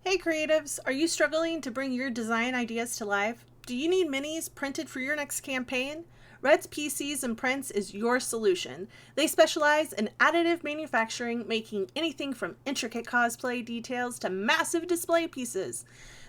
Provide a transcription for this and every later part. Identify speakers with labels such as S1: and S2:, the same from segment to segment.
S1: Hey creatives, are you struggling to bring your design ideas to life? Do you need minis printed for your next campaign? Red's PCs and Prints is your solution. They specialize in additive manufacturing, making anything from intricate cosplay details to massive display pieces.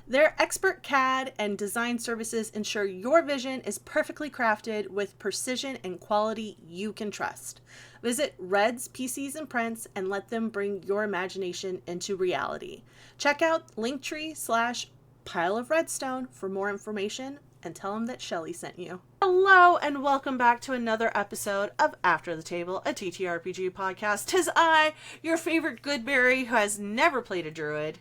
S1: Their expert CAD and design services ensure your vision is perfectly crafted with precision and quality you can trust. Visit Red's PCs and Prints and let them bring your imagination into reality. Check out Linktree slash Pile of Redstone for more information and tell them that Shelly sent you. Hello and welcome back to another episode of After the Table, a TTRPG podcast. 'Tis I, your favorite Goodberry who has never played a druid,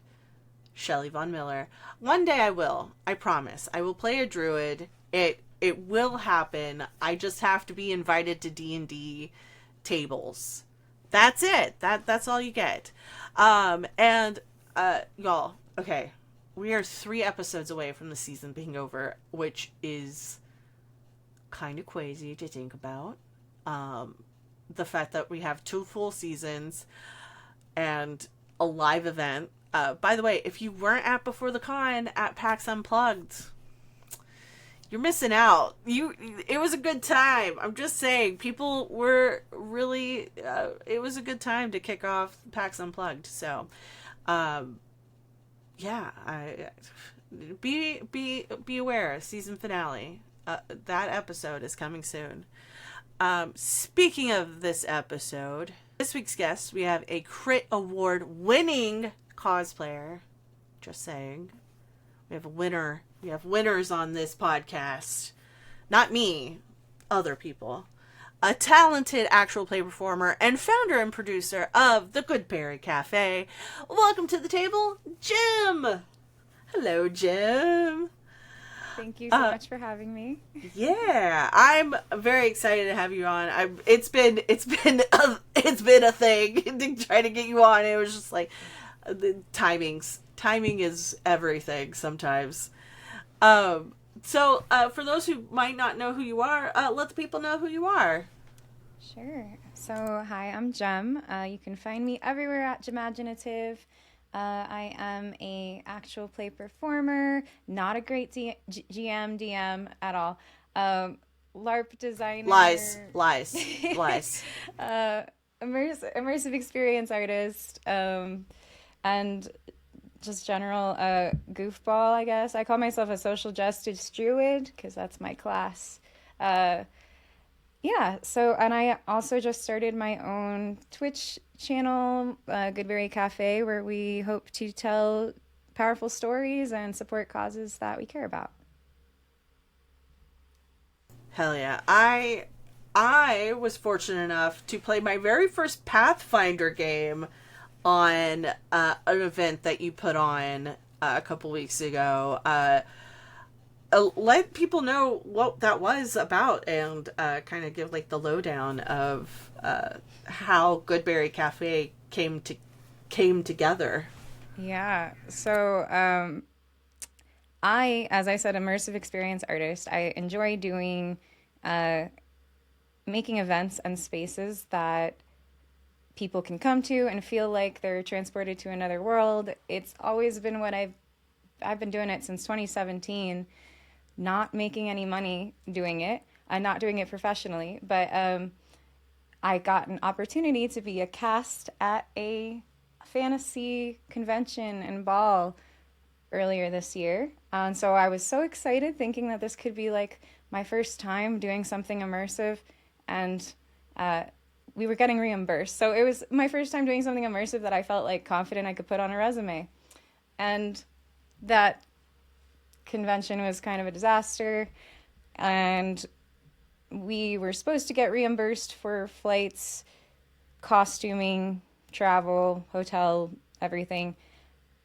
S1: Shelly Von Miller. One day I will. I promise. I will play a druid. It will happen. I just have to be invited to D&D tables. That's it. That's all you get. Y'all, okay. We are 3 episodes away from the season being over, which is kind of crazy to think about. The fact that we have 2 full seasons and a live event. By the way, if you weren't at Before the Con at PAX Unplugged, you're missing out. It was a good time. I'm just saying, people were really. It was a good time to kick off PAX Unplugged. So, yeah, be aware. Season finale. That episode is coming soon. Speaking of this episode, this week's guest, we have a Crit Award winning cosplayer. Just saying. We have a winner. We have winners on this podcast. Not me. Other people. A talented actual play performer and founder and producer of the Goodberry Cafe. Welcome to the table, Jem. Hello, Jem.
S2: Thank you so much for having me.
S1: Yeah, I'm very excited to have you on. It's been a thing to try to get you on. It was just like the timing is everything sometimes. So for those who might not know who you are, let the people know who you are.
S2: Sure. So, hi, I'm Jem. You can find me everywhere at Jemaginative. I am a actual play performer, not a great GM, DM at all. LARP designer.
S1: Lies.
S2: Immersive experience artist. And just general goofball, I guess. I call myself a social justice druid because that's my class. And I also just started my own Twitch channel, Goodberry Cafe, where we hope to tell powerful stories and support causes that we care about.
S1: Hell yeah. I was fortunate enough to play my very first Pathfinder game on an event that you put on a couple weeks ago. Let people know what that was about and kind of give like the lowdown of how Goodberry Cafe came together.
S2: Yeah. So as I said, immersive experience artist. I enjoy doing making events and spaces that people can come to and feel like they're transported to another world. It's always been what I've been doing it since 2017, not making any money doing it. I'm not doing it professionally, but I got an opportunity to be a cast at a fantasy convention and ball earlier this year. And so I was so excited thinking that this could be like my first time doing something immersive, and we were getting reimbursed. So it was my first time doing something immersive that I felt like confident I could put on a resume. And that convention was kind of a disaster. And we were supposed to get reimbursed for flights, costuming, travel, hotel, everything.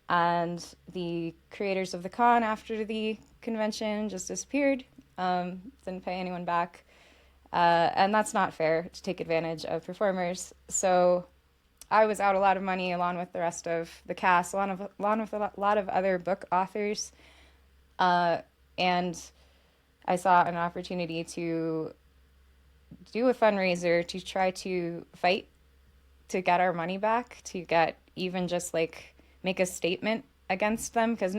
S2: And the creators of the con after the convention just disappeared. Didn't pay anyone back. And that's not fair to take advantage of performers. So I was out a lot of money along with the rest of the cast, along with a lot of other book authors. And I saw an opportunity to do a fundraiser to try to fight to get our money back, to get even just like make a statement against them because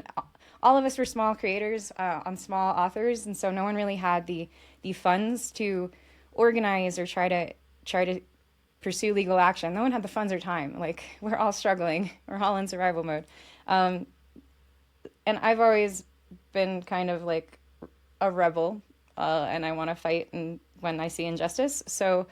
S2: all of us were small creators on small authors, and so no one really had the funds to organize or try to pursue legal action. No one had the funds or time. Like, we're all struggling. We're all in survival mode. Um, and I've always been kind of like a rebel, and I want to fight and when I see injustice. So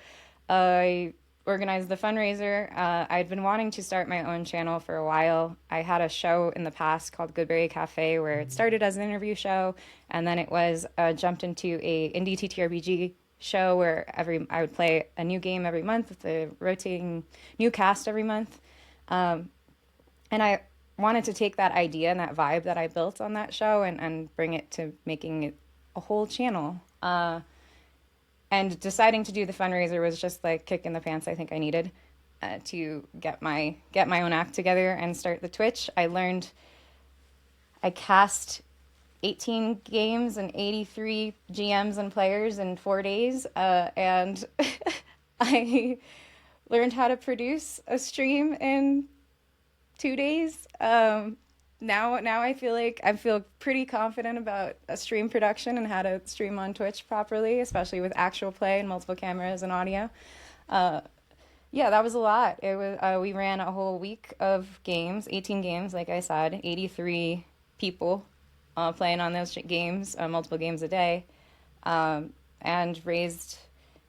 S2: I organized the fundraiser. I'd been wanting to start my own channel for a while. I had a show in the past called Goodberry Cafe where it started as an interview show, and then it was jumped into a indie TTRPG show where I would play a new game every month with a rotating new cast every month. And I wanted to take that idea and that vibe that I built on that show and bring it to making it a whole channel. And deciding to do the fundraiser was just like kick in the pants I think I needed to get my own act together and start the Twitch. I cast 18 games and 83 GMs and players in 4 days, and I learned how to produce a stream in 2 days. Now I feel pretty confident about a stream production and how to stream on Twitch properly, especially with actual play and multiple cameras and audio. Yeah, that was a lot. It was we ran a whole week of games, 18 games, like I said, 83 people playing on those games, multiple games a day, and raised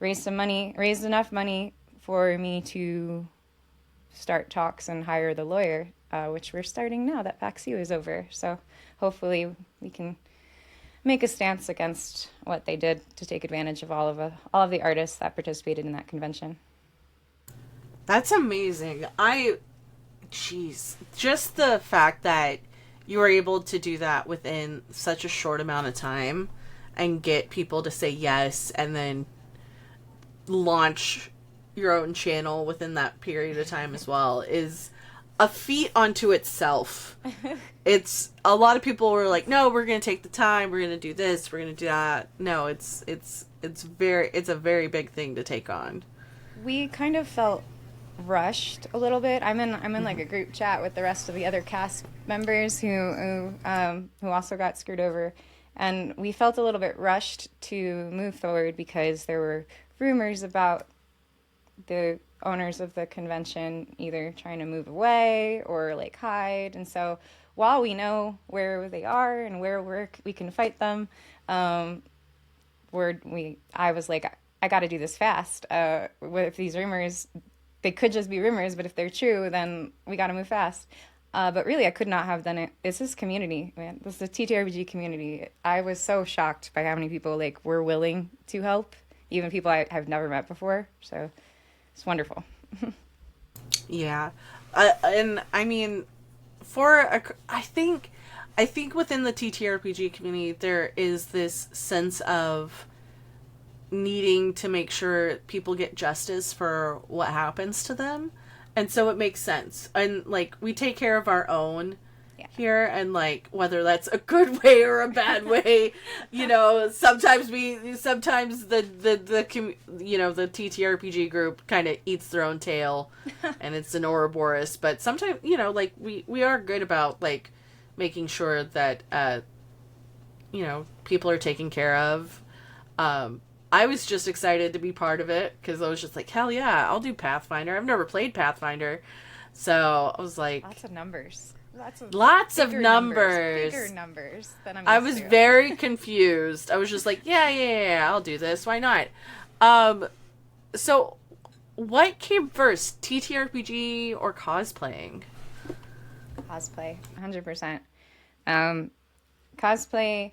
S2: enough money for me to start talks and hire the lawyer, which we're starting now that PAX U is over. So hopefully we can make a stance against what they did to take advantage of all of the artists that participated in that convention.
S1: That's amazing. Just the fact that you were able to do that within such a short amount of time and get people to say yes and then launch your own channel within that period of time as well is a feat unto itself. It's a lot of people were like, no, we're going to take the time. We're going to do this. We're going to do that. No, it's a very big thing to take on.
S2: We kind of felt rushed a little bit. I'm in like a group chat with the rest of the other cast members who also got screwed over, and we felt a little bit rushed to move forward because there were rumors about the owners of the convention either trying to move away or like hide. And so while we know where they are and where we can fight them, I was like, I got to do this fast. With these rumors, they could just be rumors, but if they're true, then we got to move fast. But really, I could not have done it. It's this community, man. This is the TTRPG community. I was so shocked by how many people like were willing to help, even people I have never met before. So it's wonderful.
S1: Yeah. And I mean, I think within the TTRPG community, there is this sense of needing to make sure people get justice for what happens to them. And so it makes sense. And like, we take care of our own here, and like, whether that's a good way or a bad way, sometimes the TTRPG group kind of eats their own tail and it's an Ouroboros, but sometimes, like we are good about like making sure that, people are taken care of. I was just excited to be part of it because I was just like, hell yeah, I'll do Pathfinder. I've never played Pathfinder. So I was like...
S2: Lots of numbers.
S1: Lots of numbers.
S2: Bigger numbers than I'm used
S1: I was
S2: to.
S1: very confused. I was just like, yeah, I'll do this. Why not? So what came first, TTRPG or cosplaying?
S2: Cosplay, 100%. Cosplay...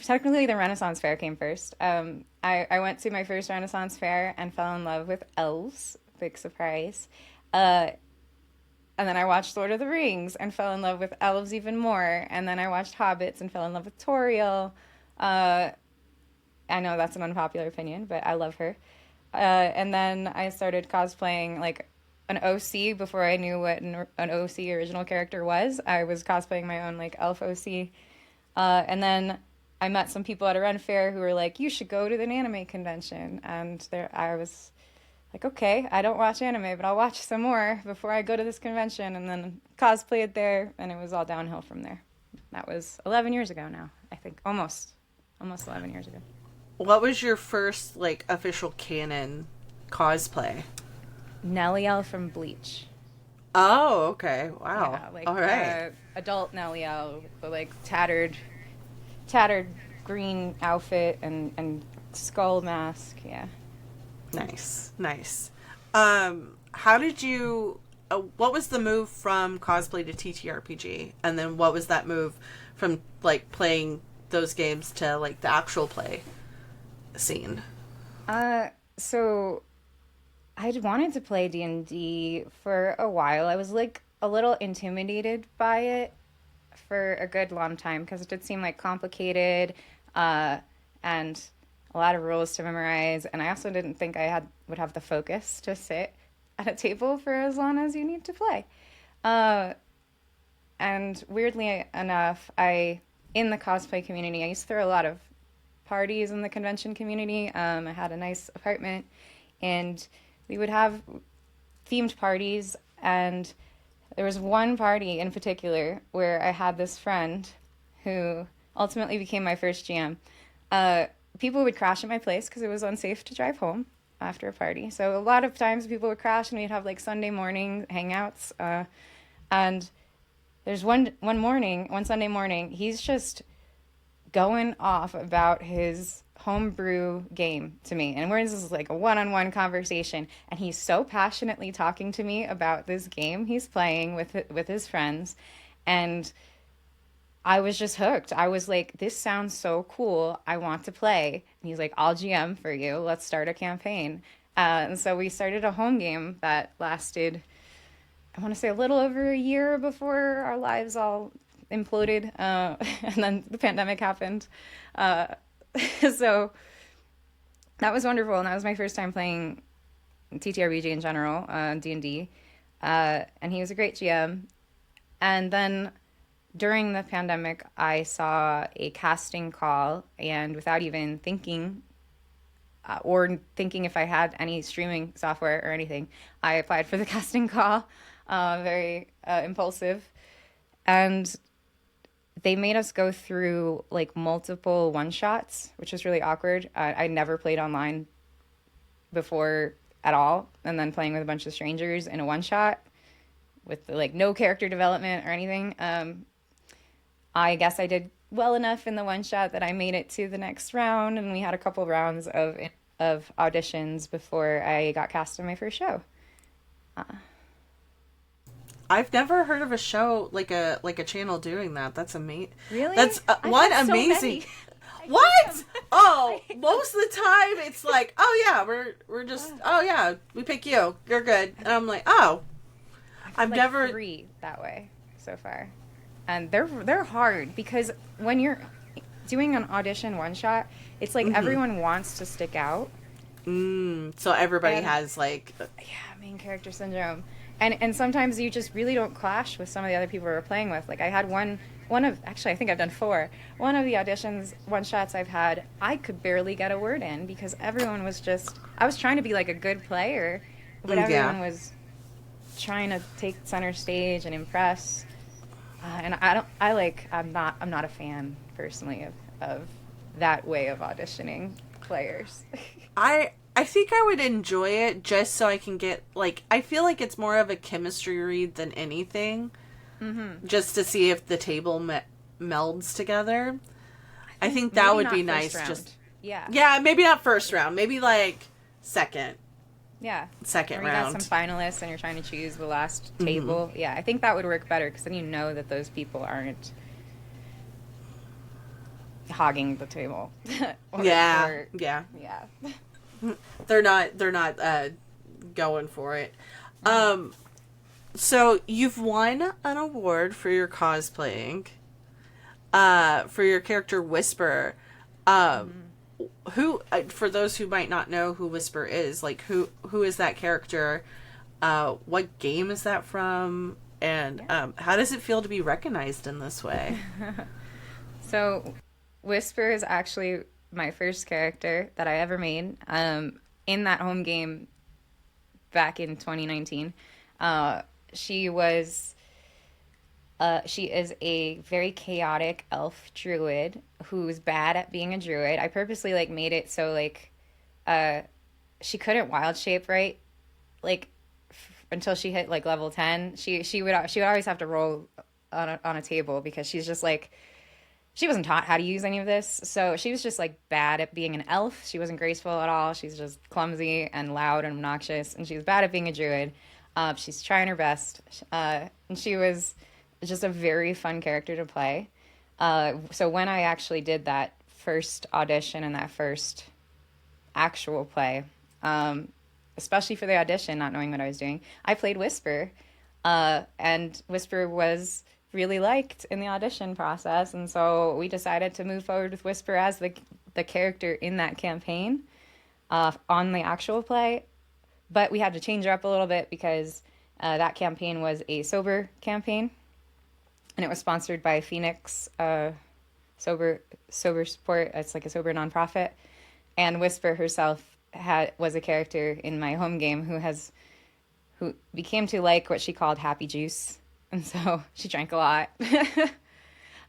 S2: Technically, the Renaissance Fair came first. I went to my first Renaissance Fair and fell in love with elves. Big surprise. And then I watched Lord of the Rings and fell in love with elves even more. And then I watched Hobbits and fell in love with Toriel. I know that's an unpopular opinion, but I love her. And then I started cosplaying like an OC before I knew what an OC original character was. I was cosplaying my own like elf OC. And then I met some people at a Ren Fair who were like, you should go to an anime convention. And I was like, okay, I don't watch anime, but I'll watch some more before I go to this convention, and then cosplayed there, and it was all downhill from there. That was 11 years ago now, I think. Almost 11 years ago.
S1: What was your first like official canon cosplay?
S2: Nelliel from Bleach.
S1: Oh, okay. Wow.
S2: Yeah, like
S1: All right.
S2: adult Nelliel with the like tattered green outfit and skull mask. Yeah.
S1: Nice. Nice. How did you what was the move from cosplay to TTRPG? And then what was that move from like playing those games to like the actual play scene?
S2: So I'd wanted to play D&D for a while. I was like a little intimidated by it for a good long time because it did seem like complicated, and a lot of rules to memorize. And I also didn't think would have the focus to sit at a table for as long as you need to play. And weirdly enough, in the cosplay community, I used to throw a lot of parties in the convention community. I had a nice apartment, and we would have themed parties. And there was one party in particular where I had this friend who ultimately became my first GM. People would crash at my place because it was unsafe to drive home after a party. So a lot of times people would crash, and we'd have like Sunday morning hangouts. And there's one Sunday morning, he's just going off about his homebrew game to me. And this is like a one-on-one conversation. And he's so passionately talking to me about this game he's playing with his friends. And I was just hooked. I was like, this sounds so cool. I want to play. And he's like, I'll GM for you. Let's start a campaign. And so we started a home game that lasted, I want to say, a little over a year before our lives all imploded. And then the pandemic happened. So that was wonderful. And that was my first time playing TTRPG in general, D&D. And he was a great GM. And then during the pandemic, I saw a casting call, and without even thinking or thinking if I had any streaming software or anything, I applied for the casting call, very impulsive. And they made us go through like multiple one-shots, which was really awkward. I never played online before at all, and then playing with a bunch of strangers in a one-shot with like no character development or anything. I guess I did well enough in the one shot that I made it to the next round, and we had a couple rounds of auditions before I got cast in my first show.
S1: I've never heard of a show like a channel doing that. That's amazing.
S2: Really?
S1: That's one amazing. What? Oh, most of the time it's like, oh yeah, we're just, oh yeah, we pick you. You're good. And I'm like, oh, I've
S2: like
S1: never
S2: 3 that way so far. And they're hard because when you're doing an audition one shot, it's like everyone wants to stick out.
S1: So everybody has like
S2: Main character syndrome. And sometimes you just really don't clash with some of the other people we're playing with. Like I had actually I think I've done 4. One of the auditions one shots I've had, I could barely get a word in because everyone was I was trying to be like a good player, but everyone was trying to take center stage and impress. And I'm not a fan personally of that way of auditioning players.
S1: I think I would enjoy it just so I can get like, I feel like it's more of a chemistry read than anything. Just to see if the table melds together. I think that would be nice.
S2: Round.
S1: Just
S2: yeah,
S1: maybe not first round, maybe like second.
S2: Yeah.
S1: Second
S2: or
S1: round.
S2: You got some finalists and you're trying to choose the last table. Yeah, I think that would work better because then you know that those people aren't hogging the table.
S1: Yeah. They're not going for it. So you've won an award for your cosplaying. For your character Whisper. Who, for those who might not know who Whisper is, like who is that character? What game is that from? And how does it feel to be recognized in this way?
S2: So Whisper is actually my first character that I ever made. In that home game, back in 2019. Uh, she was she is a very chaotic elf druid who's bad at being a druid. I purposely like made it so like uh she couldn't wild shape, right? Like until she hit like level 10. She would always have to roll on a table because she's just like she wasn't taught how to use any of this. So she was just like bad at being an elf. She wasn't graceful at all. She's just clumsy and loud and obnoxious. And she was bad at being a druid. She's trying her best. And she was just a very fun character to play. So when I actually did that first audition and that first actual play, especially for the audition, not knowing what I was doing, I played Whisper. And Whisper was really liked in the audition process, and so we decided to move forward with Whisper as the character in that campaign on the actual play. But we had to change her up a little bit because that campaign was a sober campaign, and it was sponsored by Phoenix Sober Support. It's like a sober nonprofit, and Whisper herself was a character in my home game who became to like what she called happy juice. And so she drank a lot. So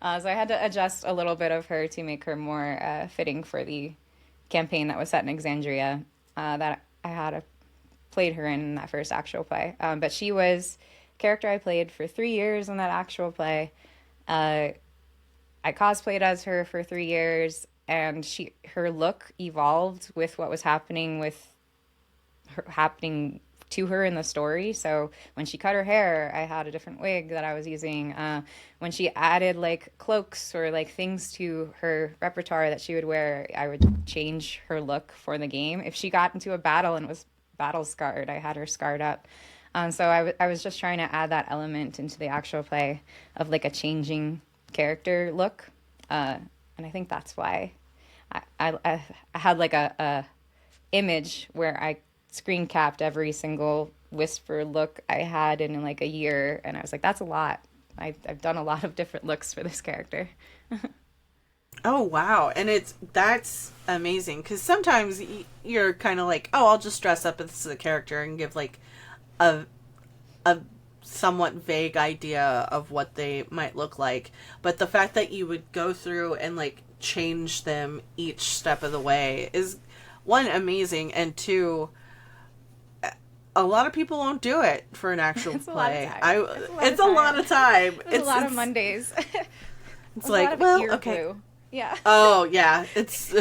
S2: I had to adjust a little bit of her to make her more fitting for the campaign that was set in Exandria that I had played her in that first actual play. But she was a character I played for 3 years in that actual play. I cosplayed as her for 3 years, and her look evolved with what was happening to her in the story. So when she cut her hair, I had a different wig that I was using. When she added like cloaks or like things to her repertoire that she would wear, I would change her look for the game. If she got into a battle and was battle scarred, I had her scarred up. So I was just trying to add that element into the actual play of like a changing character look. And I think that's why I had like a image where I screen capped every single Whisper look I had in like a year, and I was like, that's a lot. I've done a lot of different looks for this character.
S1: Oh wow, and that's amazing because sometimes you're kind of like, oh, I'll just dress up as the character and give like a somewhat vague idea of what they might look like, but the fact that you would go through and like change them each step of the way is one, amazing, and two, a lot of people won't do it for an actual play. It's a lot of time.
S2: It's a lot of Mondays.
S1: It's like, well, okay.
S2: Glue. Yeah.
S1: Oh, yeah. It's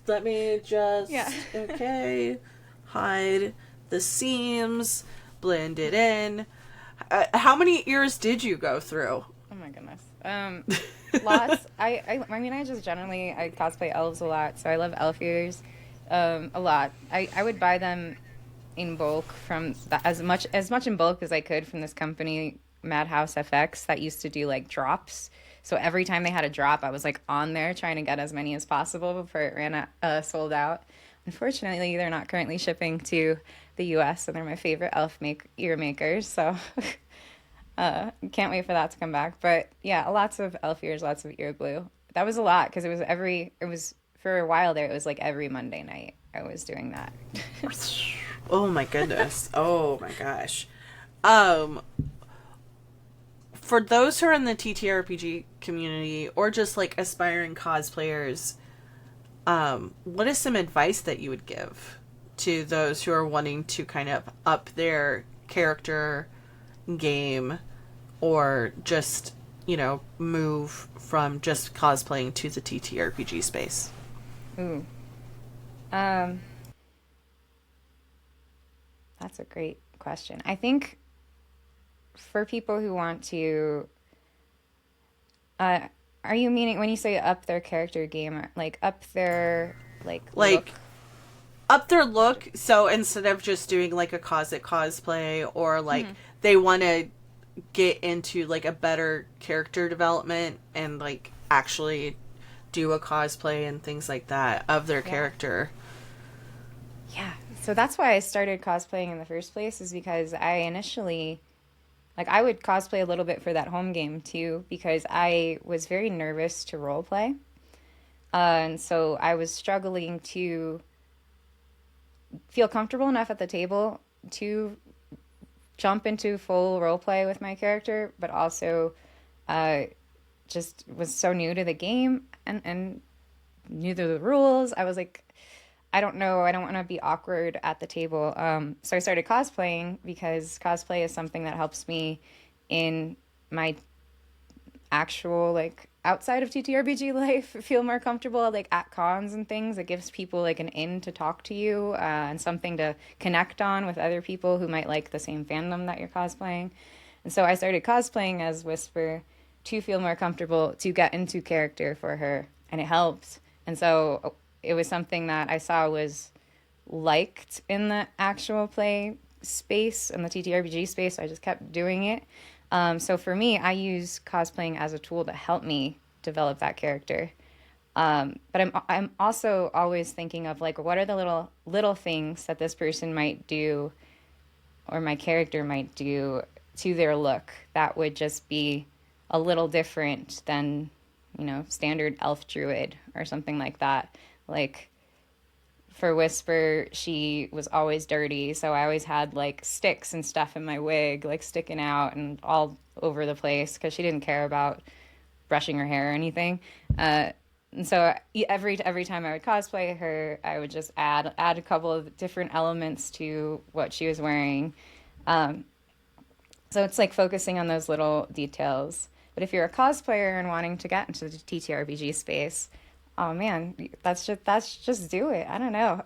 S1: let me just okay, hide the seams, blend it in. How many ears did you go through?
S2: Oh my goodness. Lots. I mean, I cosplay elves a lot, so I love elf ears a lot. I would buy them in bulk from as much in bulk as I could from this company Madhouse FX that used to do like drops. So every time they had a drop, I was like on there trying to get as many as possible before it sold out. Unfortunately, they're not currently shipping to the US, and they're my favorite ear makers. So can't wait for that to come back. But yeah, lots of elf ears, lots of ear glue. That was a lot because it was for a while there. It was like every Monday night I was doing that.
S1: Oh my goodness. Oh my gosh. For those who are in the TTRPG community or just like aspiring cosplayers, what is some advice that you would give to those who are wanting to kind of up their character game or just, move from just cosplaying to the TTRPG space?
S2: Ooh. That's a great question. I think for people who want to, are you meaning when you say up their character game, like up their look?
S1: Up their look? So instead of just doing like a cosplay or like they want to get into like a better character development and like actually do a cosplay and things like that of their character.
S2: Yeah. So that's why I started cosplaying in the first place, is because I initially, I would cosplay a little bit for that home game too, because I was very nervous to role play. And so I was struggling to feel comfortable enough at the table to jump into full role play with my character, but also uh, just was so new to the game and knew the rules. I was like, I don't know, I don't want to be awkward at the table. So I started cosplaying because cosplay is something that helps me in my actual, like, outside of TTRPG life feel more comfortable, like at cons and things. It gives people like an in to talk to you, and something to connect on with other people who might like the same fandom that you're cosplaying. And so I started cosplaying as Whisper to feel more comfortable, to get into character for her, and it helped. And so it was something that I saw was liked in the actual play space and the TTRPG space. So I just kept doing it. So for me, I use cosplaying as a tool to help me develop that character. But I'm also always thinking of, like, what are the little things that this person might do or my character might do to their look that would just be a little different than, standard elf druid or something like that. Like, for Whisper, she was always dirty, so I always had like sticks and stuff in my wig, like sticking out and all over the place because she didn't care about brushing her hair or anything. And so every time I would cosplay her, I would just add a couple of different elements to what she was wearing. So it's like focusing on those little details. But if you're a cosplayer and wanting to get into the TTRPG space, oh man, that's just do it. I don't know.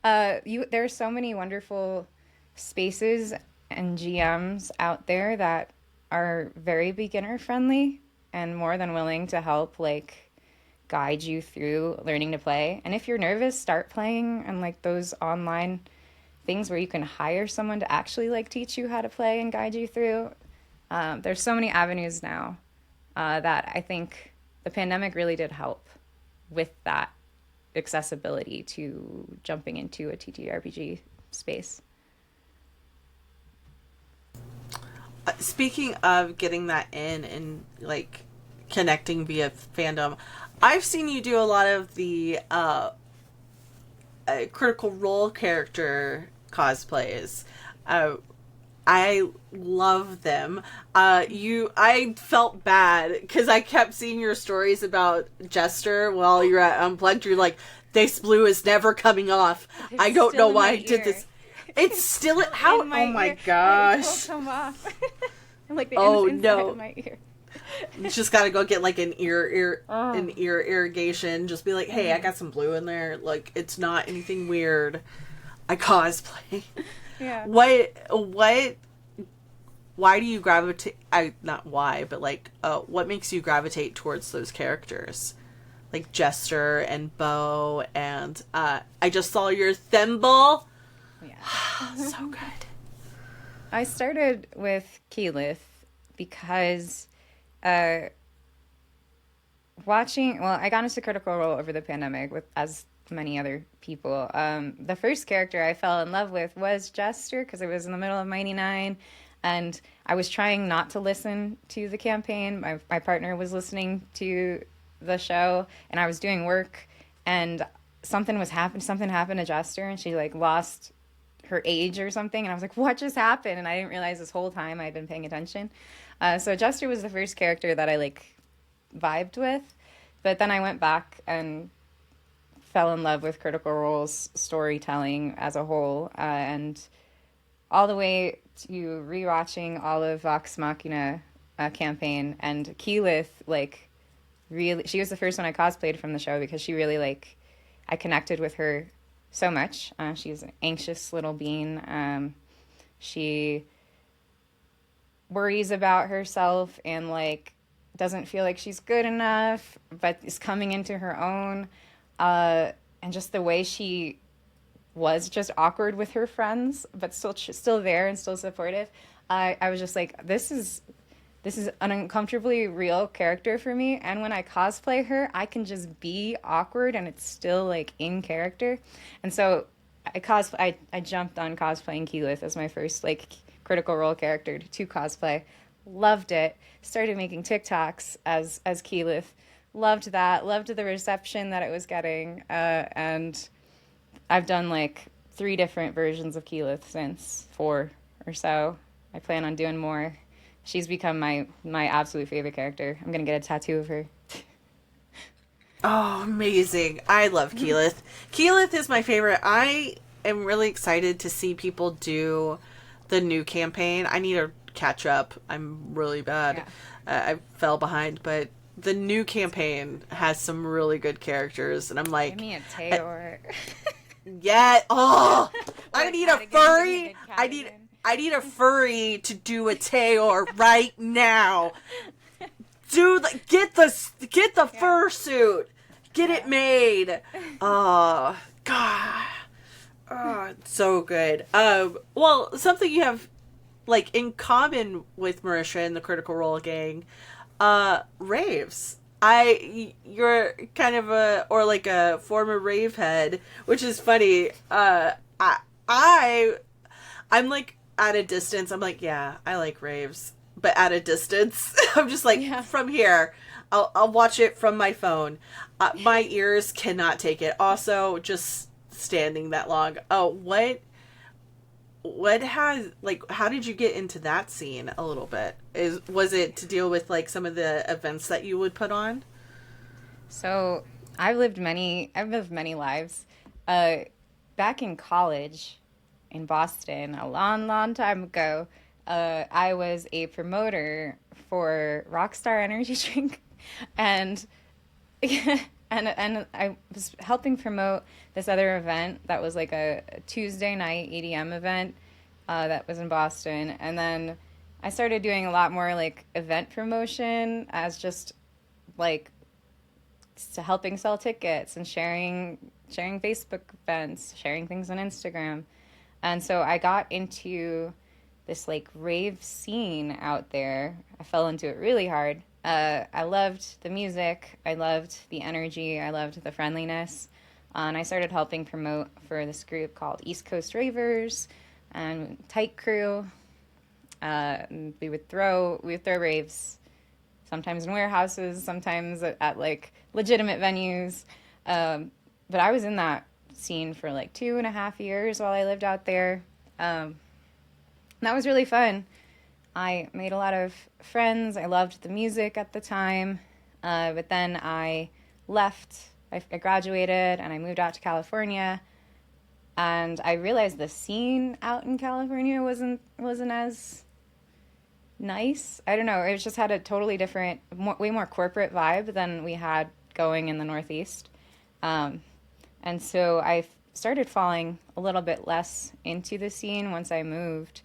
S2: There are so many wonderful spaces and GMs out there that are very beginner friendly and more than willing to help, like, guide you through learning to play. And if you're nervous, start playing and like those online things where you can hire someone to actually like teach you how to play and guide you through. There's so many avenues now that I think the pandemic really did help with that accessibility to jumping into a TTRPG space.
S1: Speaking of getting that in and like connecting via fandom, I've seen you do a lot of the Critical Role character cosplays. I love them. I felt bad because I kept seeing your stories about Jester while you're at Unplugged. You're like, this blue is never coming off. I don't know why I did this. It's still how? Oh my gosh!
S2: Come off. Like the inside of my ear.
S1: You just gotta go get like an ear irrigation. Just be like, hey, I got some blue in there. Like, it's not anything weird. I cosplay.
S2: Yeah.
S1: Why do you gravitate? Not why, but like, what makes you gravitate towards those characters, like Jester and Bo, and I just saw your thimble. Yeah, so good.
S2: I started with Keyleth because I got into Critical Role over the pandemic as many other people. The first character I fell in love with was Jester because it was in the middle of Mighty Nine, and I was trying not to listen to the campaign. My partner was listening to the show, and I was doing work, and something happened to Jester, and she like lost her age or something, and I was like, what just happened? And I didn't realize this whole time I'd been paying attention. So Jester was the first character that I like vibed with, but then I went back and fell in love with Critical Role's storytelling as a whole, and all the way to rewatching all of Vox Machina campaign. And Keyleth, like, really, she was the first one I cosplayed from the show because she really, like, I connected with her so much. She's an anxious little being. She worries about herself and like doesn't feel like she's good enough, but is coming into her own. And just the way she was just awkward with her friends, but still there and still supportive. I was just like, this is an uncomfortably real character for me. And when I cosplay her, I can just be awkward and it's still like in character. And so I jumped on cosplaying Keyleth as my first like Critical Role character to cosplay. Loved it. Started making TikToks as Keyleth. Loved that. Loved the reception that it was getting. And I've done like 3 different versions of Keyleth since, 4 or so. I plan on doing more. She's become my absolute favorite character. I'm gonna get a tattoo of her.
S1: Oh, amazing. I love Keyleth. Keyleth is my favorite. I am really excited to see people do the new campaign. I need to catch up. I'm really bad. I fell behind, but the new campaign has some really good characters, and I'm like,
S2: Give me a Taylor.
S1: yeah. Oh, I
S2: Or
S1: need a
S2: Cadigan, give me a
S1: furry.
S2: good
S1: I
S2: Cadigan.
S1: need a furry to do a Taylor right now. Dude, get the fursuit. Get it made. Oh, God. Oh, it's so good. Well, something you have like in common with Marisha and the Critical Role gang, raves. You're kind of a former rave head, which is funny. I'm like at a distance. I'm like, yeah, I like raves, but at a distance. I'm just like from here. I'll watch it from my phone. My ears cannot take it. Also, just standing that long. Oh, what has like? How did you get into that scene? A little bit. Was it to deal with like some of the events that you would put on?
S2: So I've lived many lives. Back in college in Boston, a long, long time ago, I was a promoter for Rockstar Energy Drink, and and I was helping promote this other event that was like a Tuesday night EDM event that was in Boston, and then I started doing a lot more like event promotion as just like helping sell tickets and sharing Facebook events, sharing things on Instagram. And so I got into this like rave scene out there. I fell into it really hard. I loved the music, I loved the energy, I loved the friendliness. And I started helping promote for this group called East Coast Ravers and Tight Crew. We would throw raves, sometimes in warehouses, sometimes at like legitimate venues. But I was in that scene for like 2.5 years while I lived out there. That was really fun. I made a lot of friends. I loved the music at the time. But then I left. I graduated and I moved out to California. And I realized the scene out in California wasn't as nice. I don't know. It just had a totally different, way more corporate vibe than we had going in the Northeast. And so I started falling a little bit less into the scene once I moved.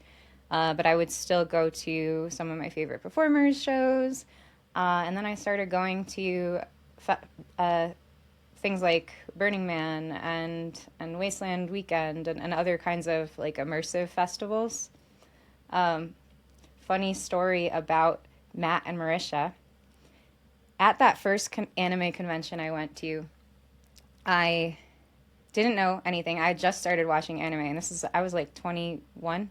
S2: But I would still go to some of my favorite performers' shows. And then I started going to things like Burning Man and Wasteland Weekend and other kinds of like immersive festivals. Funny story about Matt and Marisha. At that first anime convention I went to, I didn't know anything. I had just started watching anime, and I was like 21.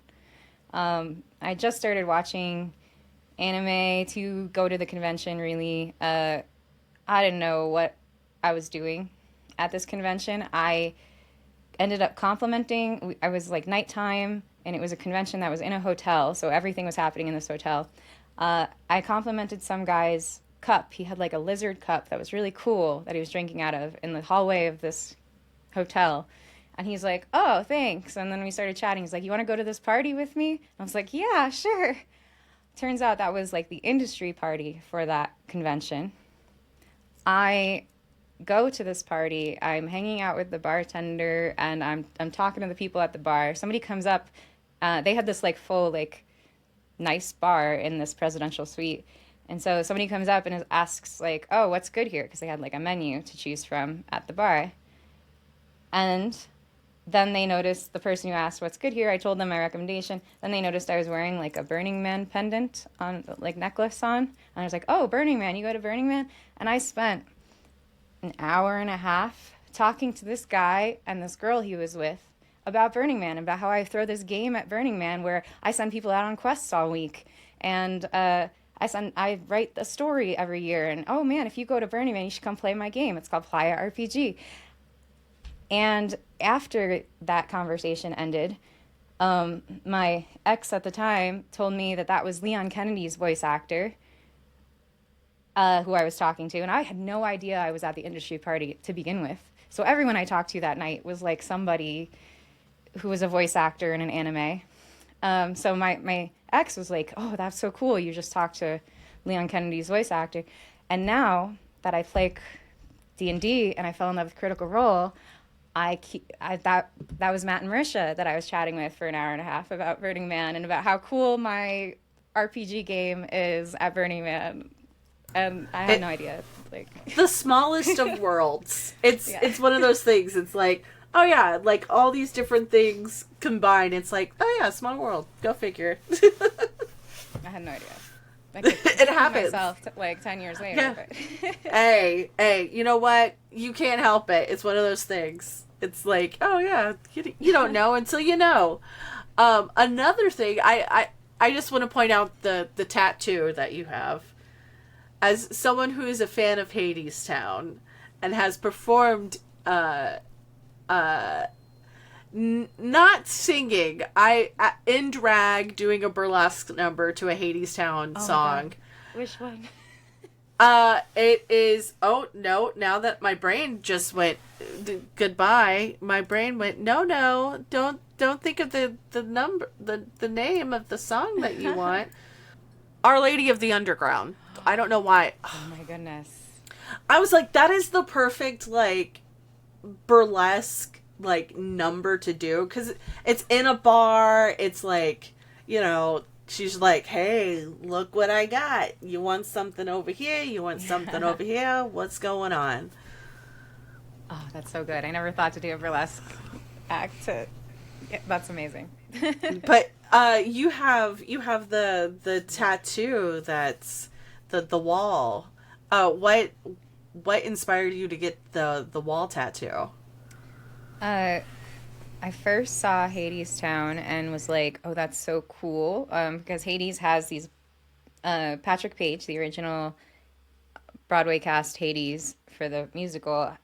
S2: I just started watching anime to go to the convention, really. I didn't know what I was doing at this convention. I ended up complimenting. I was like nighttime, and it was a convention that was in a hotel, so everything was happening in this hotel. I complimented some guy's cup. He had like a lizard cup that was really cool that he was drinking out of in the hallway of this hotel. And he's like, oh, thanks. And then we started chatting. He's like, you want to go to this party with me? And I was like, yeah, sure. Turns out that was like the industry party for that convention. I go to this party. I'm hanging out with the bartender, and I'm talking to the people at the bar. Somebody comes up. They had this like full like nice bar in this presidential suite. And so somebody comes up and asks like, oh, what's good here? Because they had like a menu to choose from at the bar. And then they noticed, the person who asked what's good here, I told them my recommendation. Then they noticed I was wearing like a Burning Man pendant on, like necklace on. And I was like, oh, Burning Man, you go to Burning Man? And I spent an hour and a half talking to this guy and this girl he was with about Burning Man, about how I throw this game at Burning Man where I send people out on quests all week. And I write a story every year. And oh man, if you go to Burning Man, you should come play my game. It's called Playa RPG. And after that conversation ended, my ex at the time told me that that was Leon Kennedy's voice actor, who I was talking to, and I had no idea I was at the industry party to begin with. So everyone I talked to that night was like somebody who was a voice actor in an anime. So my ex was like, "Oh, that's so cool! You just talked to Leon Kennedy's voice actor." And now that I play D&D and I fell in love with Critical Role, that was Matt and Marisha that I was chatting with for an hour and a half about Burning Man and about how cool my RPG game is at Burning Man, and I had no idea. Like
S1: the smallest of worlds. It's
S2: yeah.
S1: it's one of those things. It's like, oh yeah, like all these different things combined. It's like, oh yeah, small world. Go figure.
S2: I had no idea.
S1: It happens.
S2: Myself like 10 years later.
S1: Yeah.
S2: But
S1: Hey, you know what? You can't help it. It's one of those things. It's like, oh yeah, you don't know until you know. Another thing, I just want to point out the tattoo that you have. As someone who is a fan of Hadestown and has performed, not singing, in drag doing a burlesque number to a Hadestown song.
S2: Which one?
S1: It is. Oh no! Now that my brain just went goodbye, my brain went no. Don't think of the number, the name of the song that you want. Our Lady of the Underground. I don't know why.
S2: Oh my goodness!
S1: I was like, that is the perfect like burlesque like number to do, because it's in a bar. It's like, you know. She's like, hey, look what I got. You want something over here? You want something over here? What's going on?
S2: Oh, that's so good. I never thought to do a burlesque act. Yeah, that's amazing.
S1: But you have the tattoo that's the wall. What inspired you to get the wall tattoo?
S2: I first saw Hadestown and was like, oh, that's so cool. Because Hades has these, Patrick Page, the original Broadway cast Hades for the musical,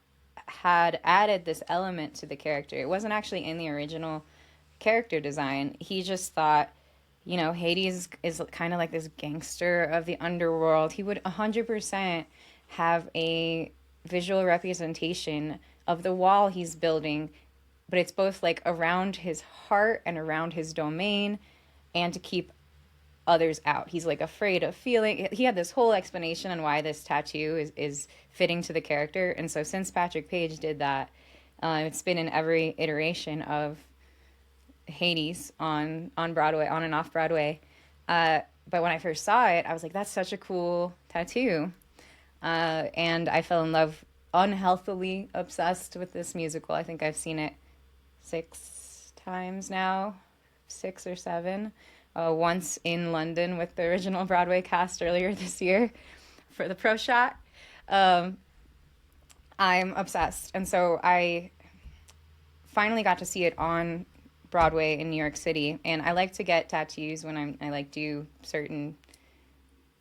S2: had added this element to the character. It wasn't actually in the original character design. He just thought, you know, Hades is kind of like this gangster of the underworld. He would 100% have a visual representation of the wall he's building, but it's both like around his heart and around his domain, and to keep others out. He's like afraid of feeling. He had this whole explanation on why this tattoo is fitting to the character. And so since Patrick Page did that, it's been in every iteration of Hades on Broadway, on and off Broadway. But when I first saw it, I was like, that's such a cool tattoo. And I fell in love, unhealthily obsessed with this musical. I think I've seen it 6 times now, 6 or 7. Once in London with the original Broadway cast earlier this year for the pro shot. I'm obsessed. And so I finally got to see it on Broadway in New York City. And I like to get tattoos when I like do certain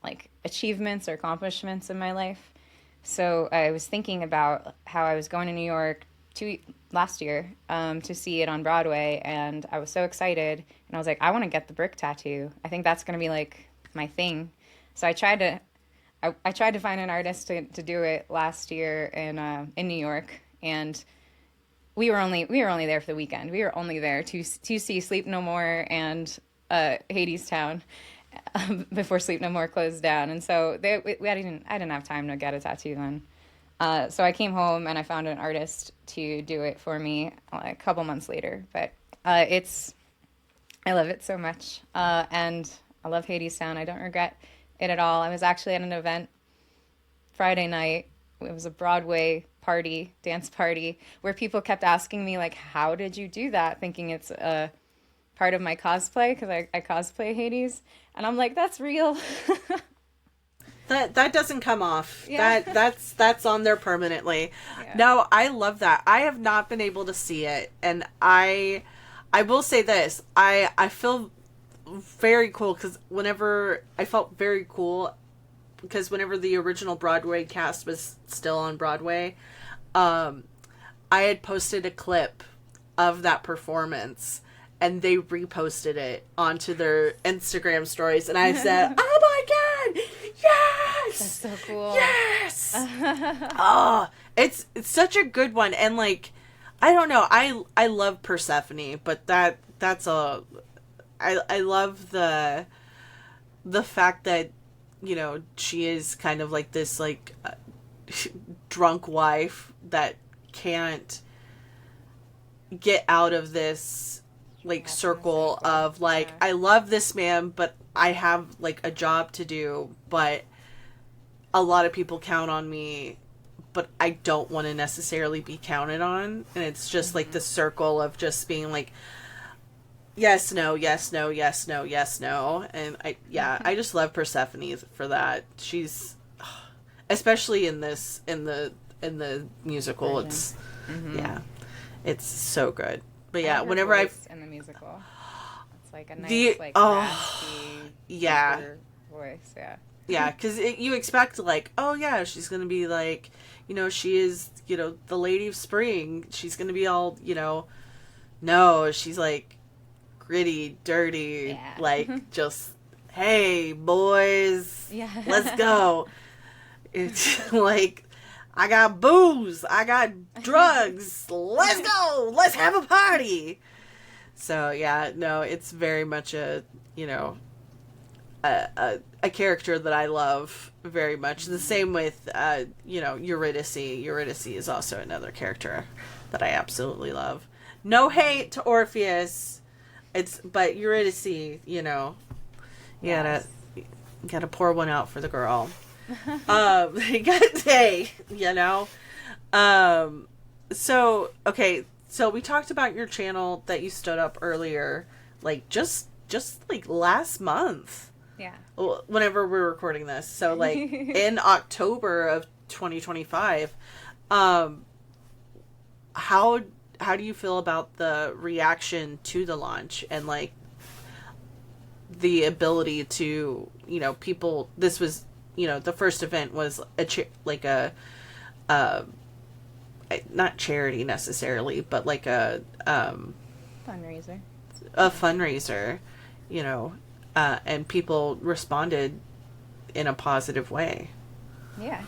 S2: like achievements or accomplishments in my life. So I was thinking about how I was going to New York last year to see it on Broadway, and I was so excited, and I was like, I want to get the brick tattoo. I think that's going to be like my thing. So I tried to find an artist to do it last year in New York, and we were only there for the weekend. We were only there to see Sleep No More and Hadestown before Sleep No More closed down, and so I didn't have time to get a tattoo then. So I came home and I found an artist to do it for me a couple months later. But I love it so much. And I love Hadestown. I don't regret it at all. I was actually at an event Friday night. It was a Broadway party, dance party, where people kept asking me, like, how did you do that? Thinking it's a part of my cosplay, because I cosplay Hades. And I'm like, that's real.
S1: That doesn't come off.
S2: Yeah.
S1: That's on there permanently.
S2: Yeah.
S1: No, I love that. I have not been able to see it, and I will say this. I feel very cool because whenever whenever the original Broadway cast was still on Broadway, I had posted a clip of that performance, and they reposted it onto their Instagram stories, and I said, "Oh my god, yes,
S2: That's so cool.
S1: yes!" Oh, it's such a good one, and like, I don't know, I love Persephone, but that's a I love the fact that, you know, she is kind of like this like drunk wife that can't get out of this like circle of like,
S2: yeah.
S1: I love this man, but I have like a job to do, but a lot of people count on me, but I don't want to necessarily be counted on. And it's just like the circle of just being like, yes, no, yes, no, yes, no, yes, no. And I just love Persephone for that. She's, especially in the musical,
S2: Version.
S1: it's, yeah, it's so good. But yeah,
S2: And her
S1: whenever
S2: voice in the musical, it's like a nice,
S1: the
S2: like,
S1: oh
S2: raspy,
S1: yeah,
S2: deeper voice, yeah.
S1: yeah, because you expect like, oh yeah, she's gonna be like, you know, she is, you know, the Lady of Spring. She's gonna be all, you know, no, she's like gritty, dirty,
S2: Yeah.
S1: like just, hey boys,
S2: Yeah.
S1: let's go. It's like, I got booze, I got drugs, let's go, let's have a party. So yeah, no, it's very much a, you know, a character that I love very much. The same with you know, Eurydice. Eurydice is also another character that I absolutely love. No hate to Orpheus, but Eurydice, you know, you gotta pour one out for the girl. You gotta you know. So okay, so we talked about your channel that you stood up earlier, like just like last month.
S2: Yeah.
S1: Whenever we're recording this. So like in October of 2025, how do you feel about the reaction to the launch and like the ability to, you know, people, this was, you know, the first event was like a not charity necessarily, but like a
S2: Fundraiser.
S1: a fundraiser, you know, and people responded in a positive way.
S2: Yeah.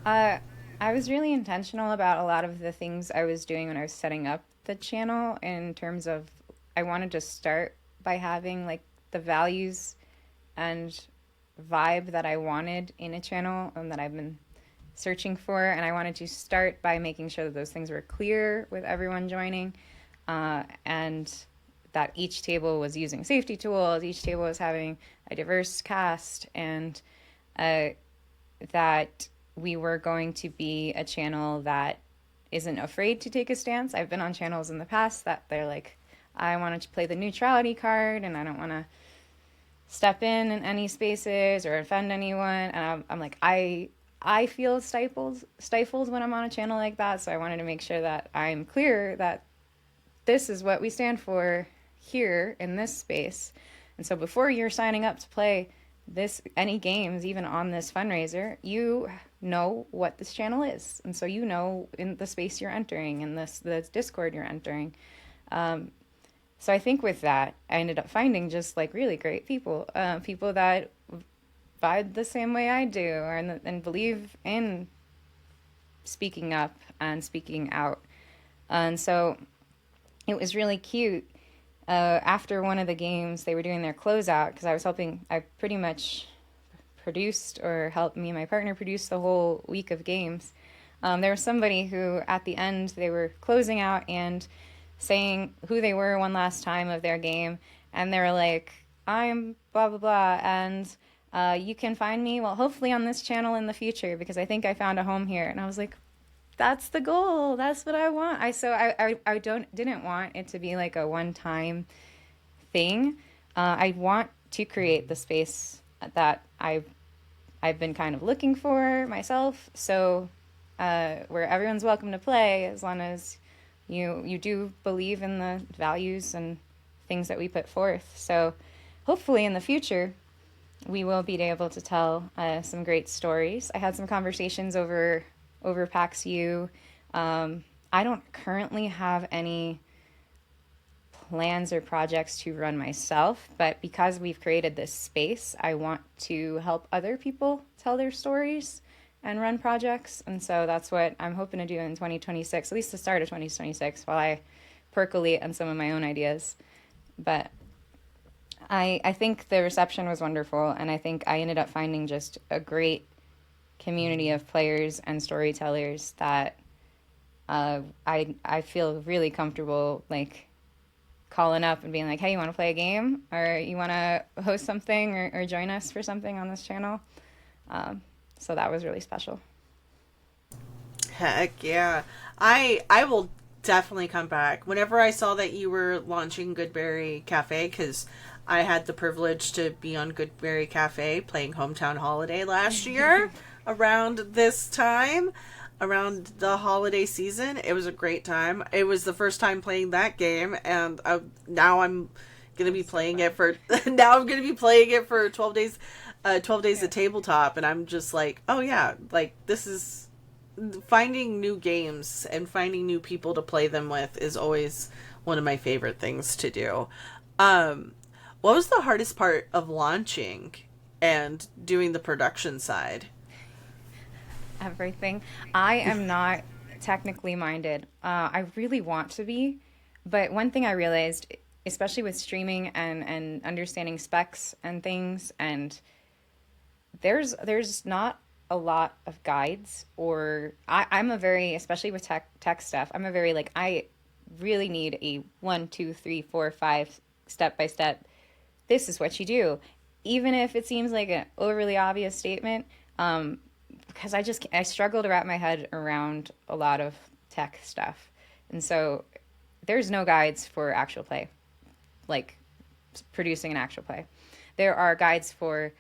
S2: I was really intentional about a lot of the things I was doing when I was setting up the channel in terms of I wanted to start by having like the values and vibe that I wanted in a channel and that I've been searching for. And I wanted to start by making sure that those things were clear with everyone joining, and that each table was using safety tools, each table was having a diverse cast, and that we were going to be a channel that isn't afraid to take a stance. I've been on channels in the past that they're like, I want to play the neutrality card and I don't want to step in any spaces or offend anyone. And I'm like, I feel stifled when I'm on a channel like that. So I wanted to make sure that I'm clear that this is what we stand for here in this space. And so before you're signing up to play any games, even on this fundraiser, you know what this channel is. And so you know in the space you're entering, in the Discord you're entering. So I think with that, I ended up finding just like really great people, people that vibe the same way I do, and believe in speaking up and speaking out. And so it was really cute. After one of the games, they were doing their closeout because I pretty much produced or helped me and my partner produce the whole week of games. There was somebody who at the end, they were closing out and saying who they were one last time of their game. And they were like, I'm blah, blah, blah. And you can find me, well, hopefully on this channel in the future because I think I found a home here. And I was like, that's the goal. That's what I want. I didn't want it to be like a one-time thing. I want to create the space that I've been kind of looking for myself. So where everyone's welcome to play as long as you do believe in the values and things that we put forth. So hopefully in the future we will be able to tell some great stories. I had some conversations over PAX U I don't currently have any plans or projects to run myself, but because we've created this space, I want to help other people tell their stories and run projects. And so that's what I'm hoping to do in 2026, at least the start of 2026, while I percolate on some of my own ideas. But I think the reception was wonderful, and I think I ended up finding just a great community of players and storytellers that I feel really comfortable like calling up and being like, hey, you want to play a game, or you want to host something, or join us for something on this channel. So that was really special.
S1: Heck yeah. I will definitely come back. Whenever I saw that you were launching Goodberry Cafe, because I had the privilege to be on Goodberry Cafe playing Hometown Holiday last year around this time, around the holiday season. It was a great time. It was the first time playing that game, and now I'm gonna be playing it for 12 days, 12 days of tabletop, and I'm just like, oh yeah, like this is finding new games and finding new people to play them with is always one of my favorite things to do. What was the hardest part of launching and doing the production side?
S2: Everything. I am not technically minded. I really want to be, but one thing I realized, especially with streaming and understanding specs and things, and there's not a lot of guides, or I'm a very, especially with tech stuff, I'm a very like, I really need a 1, 2, 3, 4, 5 step by step. This is what you do, even if it seems like an overly obvious statement. Because I struggle to wrap my head around a lot of tech stuff, and so there's no guides for actual play, like producing an actual play. There are guides for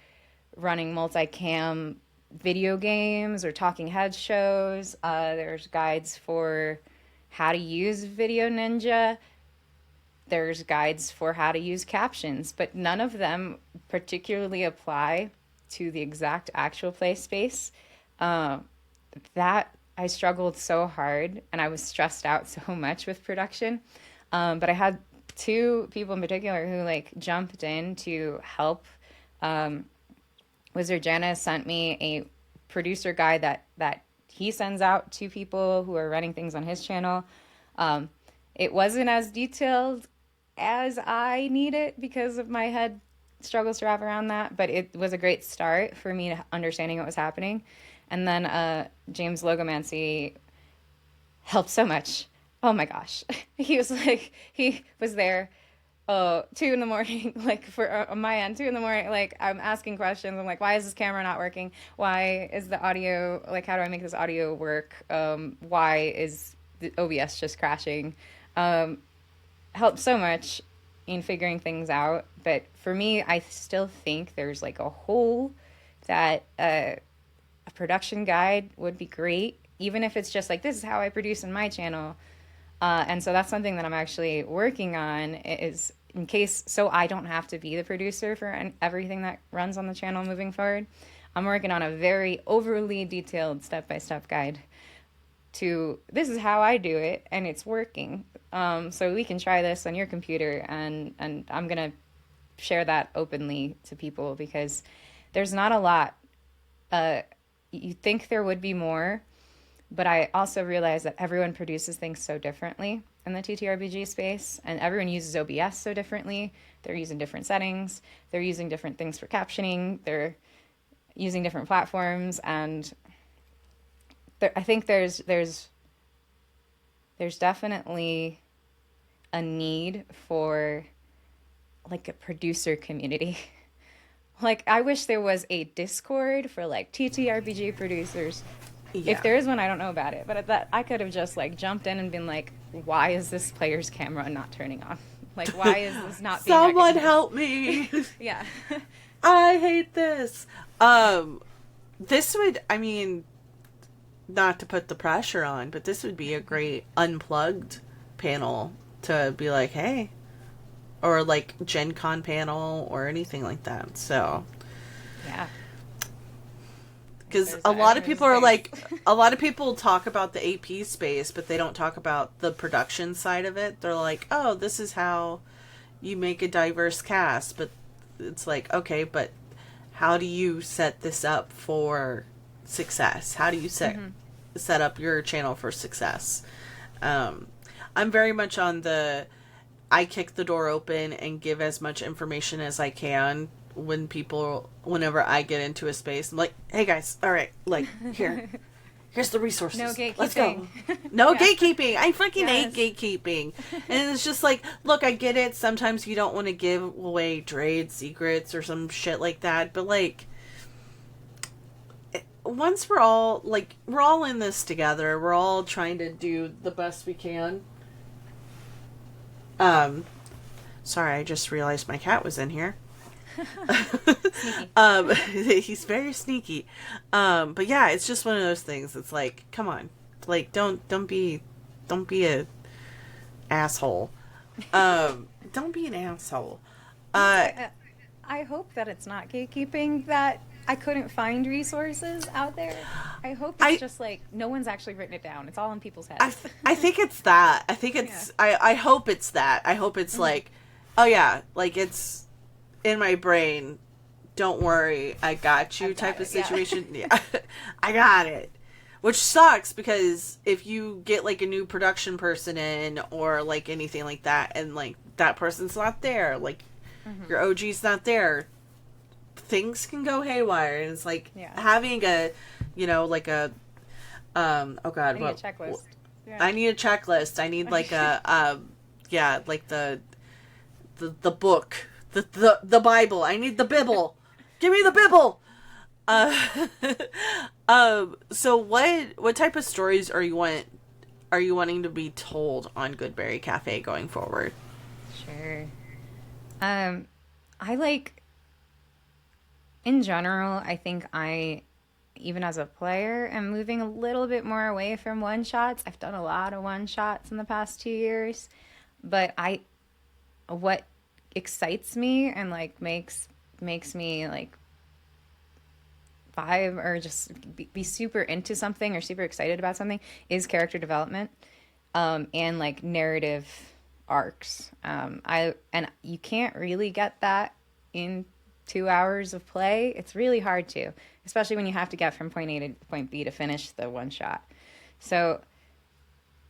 S2: running multicam video games or talking head shows. There's guides for how to use Video Ninja. There's guides for how to use captions, but none of them particularly apply to the exact actual play space. That I struggled so hard, and I was stressed out so much with production. But I had two people in particular who like jumped in to help. Wizard Janice sent me a producer guide that he sends out to people who are running things on his channel. It wasn't as detailed as I need it because of my head struggles to wrap around that, but it was a great start for me to understanding what was happening. And then James Logomancy helped so much. Oh my gosh. He was there 2 in the morning, like for on my end, 2 in the morning, like I'm asking questions. I'm like, why is this camera not working? Why is the audio, like, how do I make this audio work? Why is the OBS just crashing? Helped so much in figuring things out. But for me, I still think there's like a hole that a production guide would be great, even if it's just like, this is how I produce in my channel. And so that's something that I'm actually working on, is in case, so I don't have to be the producer for everything that runs on the channel moving forward. I'm working on a very overly detailed step-by-step guide to, this is how I do it, and it's working. So we can try this on your computer, and I'm going to share that openly to people, because there's not a lot. You think there would be more, but I also realize that everyone produces things so differently in the TTRPG space, and everyone uses OBS so differently. They're using different settings. They're using different things for captioning. They're using different platforms, and I think there's definitely a need for like a producer community. Like, I wish there was a Discord for like TTRPG producers. Yeah. If there is one, I don't know about it, but that I could have just like jumped in and been like, why is this player's camera not turning on? Like, why is this not being
S1: Someone
S2: recognized?
S1: help me.
S2: Yeah.
S1: I hate this. This would, I mean, not to put the pressure on, but this would be a great unplugged panel to be like, hey, or like Gen Con panel or anything like that. So
S2: yeah.
S1: Because
S2: There's
S1: a lot of
S2: there's
S1: people are
S2: space.
S1: like, a lot of people talk about the AP space, but they don't talk about the production side of it. They're like, oh, this is how you make a diverse cast. But it's like, okay, but how do you set this up for success? How do you set up your channel for success? I'm very much on the I kick the door open and give as much information as I can whenever I get into a space. I'm like, hey guys, all right, like, here's the resources.
S2: No gatekeeping.
S1: Let's go. No
S2: Yeah.
S1: gatekeeping. I freaking
S2: Yes.
S1: hate gatekeeping. And it's just like, look, I get it. Sometimes you don't want to give away trade secrets or some shit like that. But like, once we're all in this together, we're all trying to do the best we can. Sorry, I just realized my cat was in here. He's very sneaky. But yeah, it's just one of those things. It's like, come on, like don't be a asshole. Don't be an asshole.
S2: I hope that it's not gatekeeping, that I couldn't find resources out there. I hope it's just like no one's actually written it down. It's all in people's heads.
S1: I think it's that. I think it's. Yeah. I hope it's that. I hope it's like, oh yeah, like it's in my brain. Don't worry, I got you type of situation. Yeah, I got it. Which sucks because if you get like a new production person in or like anything like that, and like that person's not there, like your OG's not there, things can go haywire. And it's like having a, like a, oh god,
S2: I need a checklist. Yeah.
S1: I need a checklist. I need like a, like the book, the Bible. I need the Bible. Give me the Bible. So what type of stories are you wanting to be told on Goodberry Cafe going forward?
S2: Sure. I like, in general, I think even as a player, am moving a little bit more away from one-shots. I've done a lot of one-shots in the past 2 years, but what excites me and like makes me like vibe or just be super into something or super excited about something is character development, and like narrative arcs. And you can't really get that in 2 hours of play. It's really hard to, especially when you have to get from point A to point B to finish the one shot. So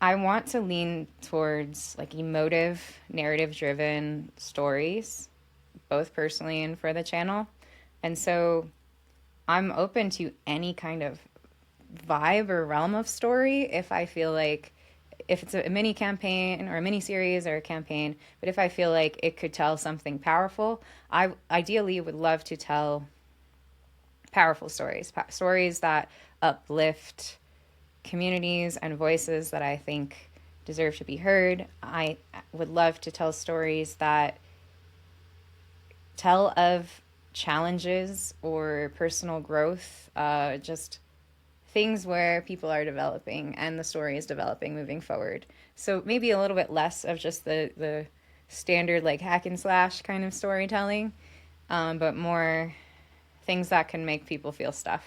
S2: I want to lean towards like emotive, narrative driven stories, both personally and for the channel. And so I'm open to any kind of vibe or realm of story if I feel like, if it's a mini campaign or a mini series or a campaign, but if I feel like it could tell something powerful, I ideally would love to tell powerful stories that uplift communities and voices that I think deserve to be heard. I would love to tell stories that tell of challenges or personal growth, just things where people are developing and the story is developing moving forward. So maybe a little bit less of just the standard like hack and slash kind of storytelling, but more things that can make people feel stuff.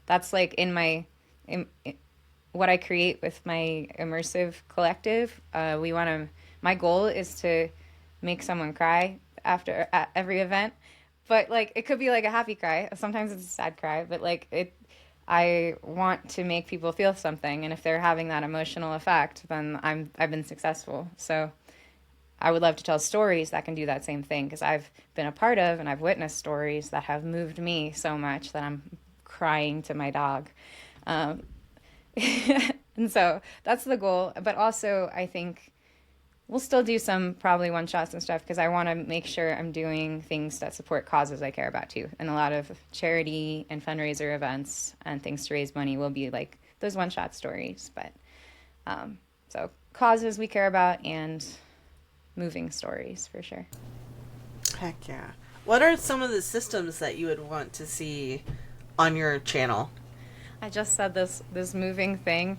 S2: That's like in what I create with my immersive collective. My goal is to make someone cry at every event, but like it could be like a happy cry. Sometimes it's a sad cry, but like I want to make people feel something, and if they're having that emotional effect, then I've been successful. So I would love to tell stories that can do that same thing, because I've been a part of and I've witnessed stories that have moved me so much that I'm crying to my dog. And so that's the goal. But also I think we'll still do some probably one-shots and stuff, because I want to make sure I'm doing things that support causes I care about too. And a lot of charity and fundraiser events and things to raise money will be like those one-shot stories. But so causes we care about and moving stories for sure.
S1: Heck yeah. What are some of the systems that you would want to see on your channel?
S2: I just said this moving thing,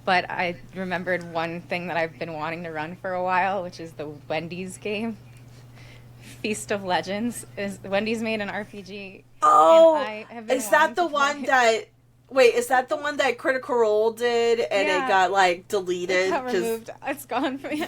S2: but I remembered one thing that I've been wanting to run for a while, which is the Wendy's game. Feast of Legends. Wendy's made an RPG. And
S1: Oh,
S2: I have been
S1: is that
S2: wanting
S1: the
S2: to play
S1: one
S2: it.
S1: that? Wait, is that the one that Critical Role did and it
S2: Yeah.
S1: got like
S2: It
S1: deleted
S2: got
S1: because
S2: removed. It's gone from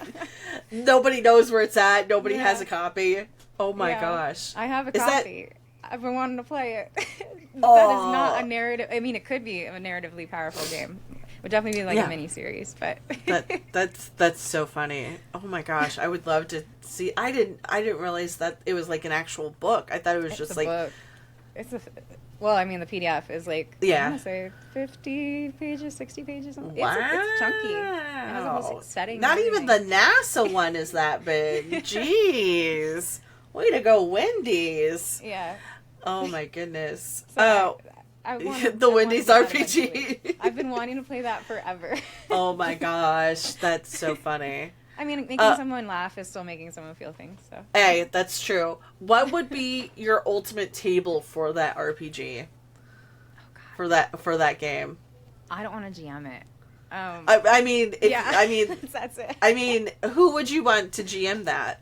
S1: nobody knows where it's at. Nobody
S2: Yeah.
S1: has a copy. Oh my
S2: Yeah.
S1: gosh.
S2: I have a
S1: Is that-
S2: copy. I've been wanting to play it. That is
S1: Oh.
S2: not a narrative. I mean, it could be a narratively powerful game. It would definitely be like
S1: Yeah.
S2: a mini series, but
S1: That's so funny. Oh my gosh, I would love to see. I didn't realize that it was like an actual book. I thought it was
S2: it's
S1: just
S2: a
S1: like
S2: book. It's a well, I mean, the PDF is like
S1: Yeah.
S2: I want to say 50 pages, 60 pages. Something.
S1: Wow.
S2: It's chunky. It has a whole setting.
S1: Not
S2: and
S1: even the
S2: everything.
S1: NASA one is that big. Jeez. Way to go, Wendy's.
S2: Yeah.
S1: Oh my goodness.
S2: So
S1: Oh,
S2: wanna-
S1: the
S2: I wanna
S1: Wendy's
S2: play that
S1: RPG.
S2: eventually. I've been wanting to play that forever.
S1: Oh my gosh, that's so funny.
S2: I mean, making someone laugh is still making someone feel things. So.
S1: Hey, that's true. What would be your ultimate table for that RPG? For that game?
S2: I don't want to GM it.
S1: I mean,
S2: That's it.
S1: I mean, who would you want to GM that?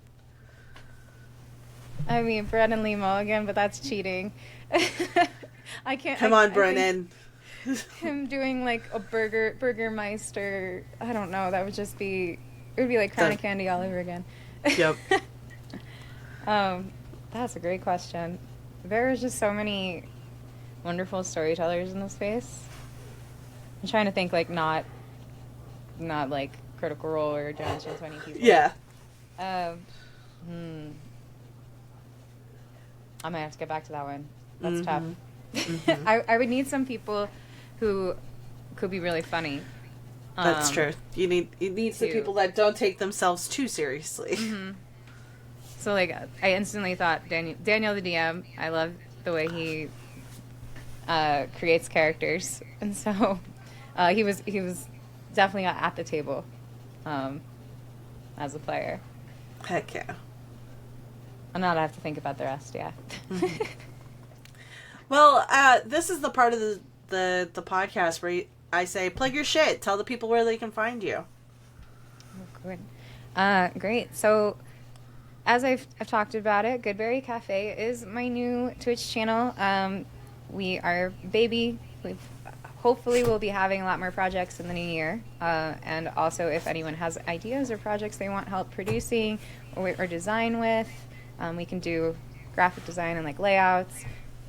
S2: I mean, Brennan Lee Mulligan, but that's cheating. I can't.
S1: Come on, Brennan.
S2: Him doing like a Burgermeister. I don't know. That would just be. It would be like Crown of Candy all over again.
S1: Yep.
S2: That's a great question. There's just so many wonderful storytellers in this space. I'm trying to think like not like Critical Role or Dimension 20 people.
S1: Yeah.
S2: I might have to get back to that one. That's tough.
S1: Mm-hmm.
S2: I would need some people who could be really funny.
S1: That's true. You need some
S2: to-
S1: people that don't take themselves too seriously.
S2: So like I instantly thought Daniel the DM. I love the way he creates characters, and so he was definitely at the table as a player.
S1: Heck yeah.
S2: And now I have to think about the rest. Yeah.
S1: Well, this is the part of the podcast where I say, plug your shit. Tell the people where they can find you.
S2: Oh, good. Great. So, as I've talked about it, Goodberry Cafe is my new Twitch channel. We are baby. Hopefully we'll be having a lot more projects in the new year. And also, if anyone has ideas or projects they want help producing or design with, we can do graphic design and like layouts.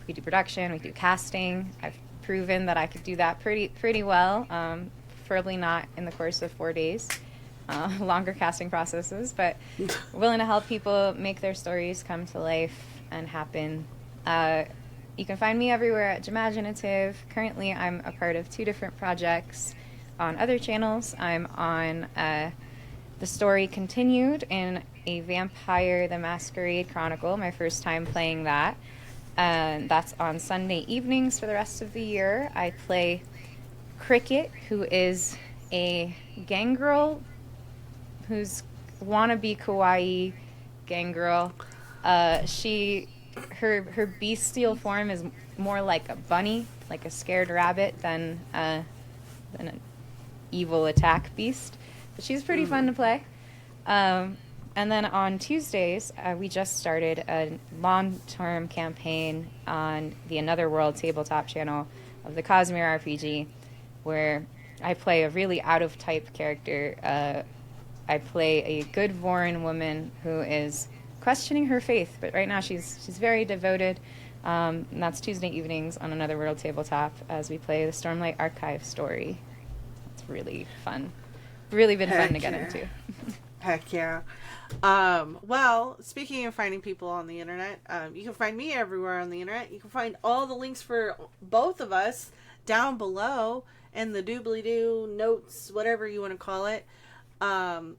S2: We do production. We do casting. I've proven that I could do that pretty well. Preferably not in the course of 4 days. Longer casting processes, but willing to help people make their stories come to life and happen. You can find me everywhere at Jimaginative. Currently, I'm a part of 2 different projects on other channels. I'm on The Story Continued in a Vampire the Masquerade Chronicle, my first time playing that. That's on Sunday evenings for the rest of the year. I play Cricket, who is a gangrel who's wannabe kawaii gangrel. Her bestial form is more like a bunny, like a scared rabbit, than an evil attack beast. But she's pretty fun to play. And then on Tuesdays, we just started a long-term campaign on the Another World tabletop channel of the Cosmere RPG, where I play a really out-of-type character. I play a good Vorin woman who is questioning her faith, but right now she's very devoted. And that's Tuesday evenings on Another World tabletop as we play the Stormlight Archive story. It's really fun. Really been fun to get into.
S1: Heck yeah. Well, speaking of finding people on the internet, you can find me everywhere on the internet. You can find all the links for both of us down below in the doobly-doo notes, whatever you want to call it. We're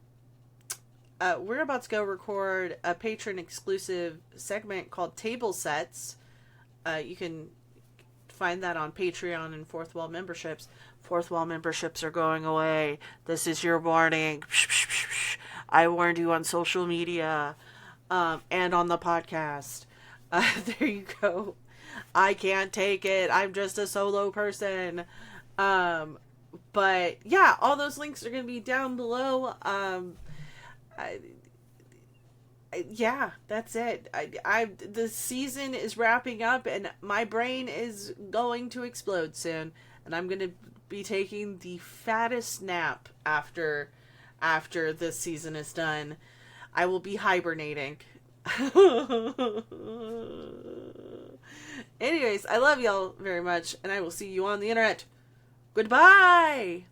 S1: about to go record a Patron exclusive segment called Table Sets. You can find that on Patreon and Fourth Wall memberships. Fourth Wall memberships are going away. This is your warning. I warned you on social media and on the podcast. There you go. I can't take it. I'm just a solo person. But yeah, all those links are going to be down below. Yeah, that's it. The season is wrapping up, and my brain is going to explode soon, and I'm gonna be taking the fattest nap after this season is done. I will be hibernating. Anyways, I love y'all very much, and I will see you on the internet. Goodbye!